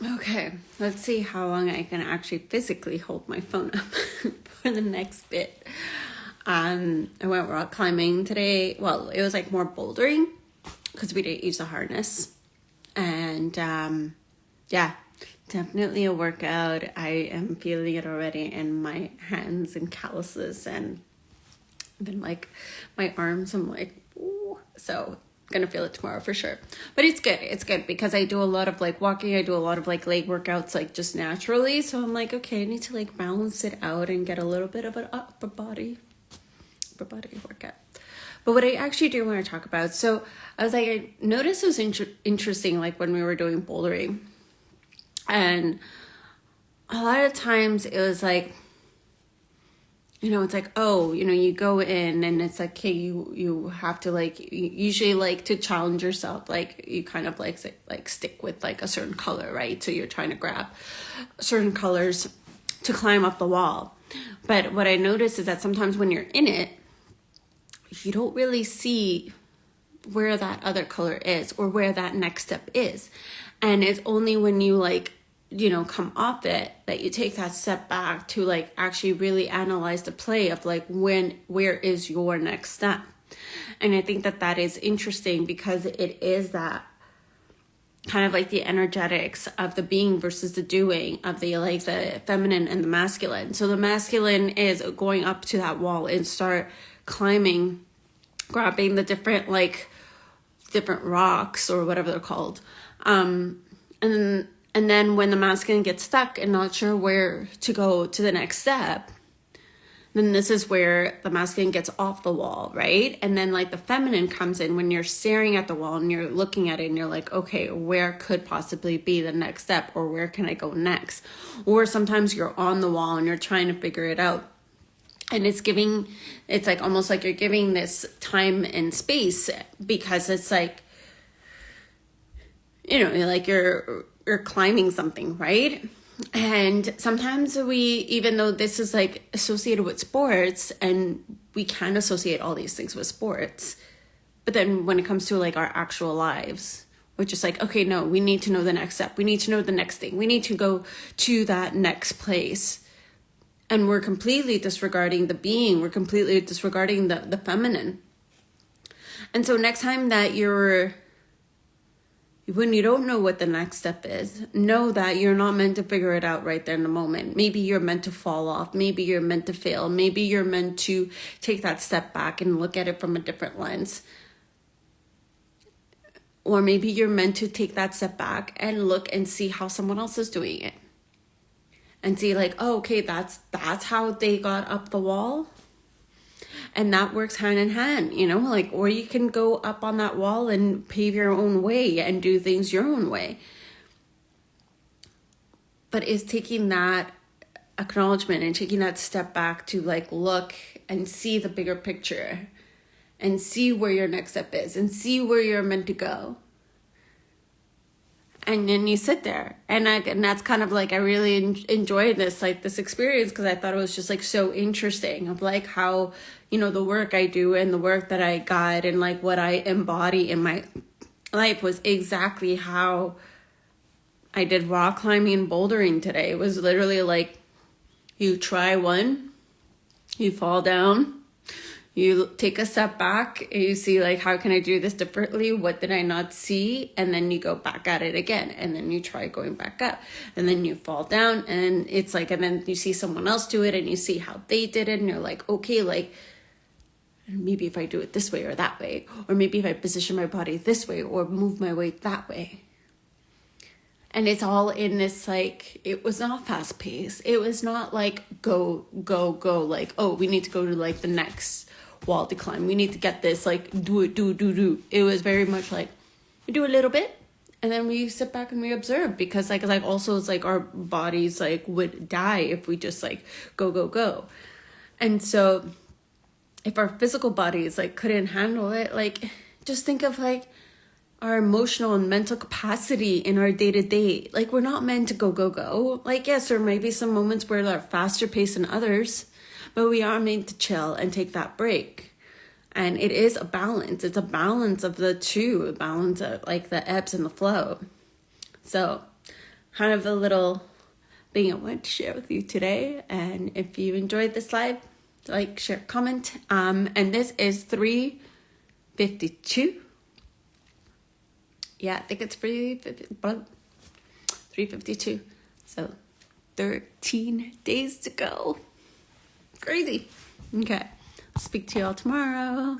Okay, let's see how long I can actually physically hold my phone up for the next bit. I went rock climbing today. Well, it was like more bouldering because we didn't use the harness. And yeah, definitely a workout. I am feeling it already in my hands and calluses, and then like my arms, I'm like, ooh. So gonna feel it tomorrow for sure. But it's good because I do a lot of like walking, I do a lot of like leg workouts like just naturally. So I'm like, okay, I need to like balance it out and get a little bit of an upper body workout. But what I actually do want to talk about, so I was like, I noticed it was interesting like when we were doing bouldering, and a lot of times it was like, it's like, oh, you go in and it's like, okay, you have to like, you usually like to challenge yourself. Like you kind of like stick with like a certain color, right? So you're trying to grab certain colors to climb up the wall. But what I noticed is that sometimes when you're in it, you don't really see where that other color is or where that next step is. And it's only when you like, come off it that you take that step back to like actually really analyze the play of like where is your next step. And I think that is interesting because it is that kind of like the energetics of the being versus the doing, of the like the feminine and the masculine. So the masculine is going up to that wall and start climbing, grabbing the different rocks or whatever they're called, and then when the masculine gets stuck and not sure where to go to the next step, then this is where the masculine gets off the wall, right? And then like the feminine comes in when you're staring at the wall and you're looking at it and you're like, okay, where could possibly be the next step, or where can I go next? Or sometimes you're on the wall and you're trying to figure it out. And it's like almost like you're giving this time and space, because it's like, like you're climbing something, right? And sometimes even though this is like associated with sports, and we can associate all these things with sports, but then when it comes to like our actual lives, we're just like, okay, no, we need to know the next step. We need to know the next thing. We need to go to that next place. And we're completely disregarding the being. We're completely disregarding the feminine. And so next time that when you don't know what the next step is, know that you're not meant to figure it out right there in the moment. Maybe you're meant to fall off. Maybe you're meant to fail. Maybe you're meant to take that step back and look at it from a different lens. Or maybe you're meant to take that step back and look and see how someone else is doing it. And see like, oh, okay, that's how they got up the wall. And that works hand in hand, like, or you can go up on that wall and pave your own way and do things your own way. But it's taking that acknowledgement and taking that step back to like look and see the bigger picture and see where your next step is and see where you're meant to go. And then you sit there, and that's kind of like, I really enjoyed this experience, because I thought it was just like so interesting of like how, the work I do and the work that I guide and like what I embody in my life was exactly how I did rock climbing and bouldering today. It was literally like, you try one, you fall down, you take a step back, and you see like, how can I do this differently? What did I not see? And then you go back at it again, and then you try going back up, and then you fall down, and it's like, and then you see someone else do it and you see how they did it, and you're like, okay, like maybe if I do it this way or that way, or maybe if I position my body this way or move my weight that way. And it's all in this, like, it was not fast paced. It was not like go, like, oh, we need to go to like the next wall to climb. We need to get this, like, do it. It was very much like, we do a little bit, and then we sit back and we observe, because like also it's like our bodies like would die if we just like go. And so if our physical bodies like couldn't handle it, like just think of like our emotional and mental capacity in our day-to-day. Like, we're not meant to go. Like, yes, there may be some moments where they're faster paced than others, but we are meant to chill and take that break. And it is a balance. It's a balance of the two, a balance of like the ebbs and the flow. So kind of a little thing I want to share with you today. And if you enjoyed this live, like, share, comment. And this is 3:52. Yeah, I think it's 3:52. So 13 days to go. Crazy. Okay. I'll speak to you all tomorrow.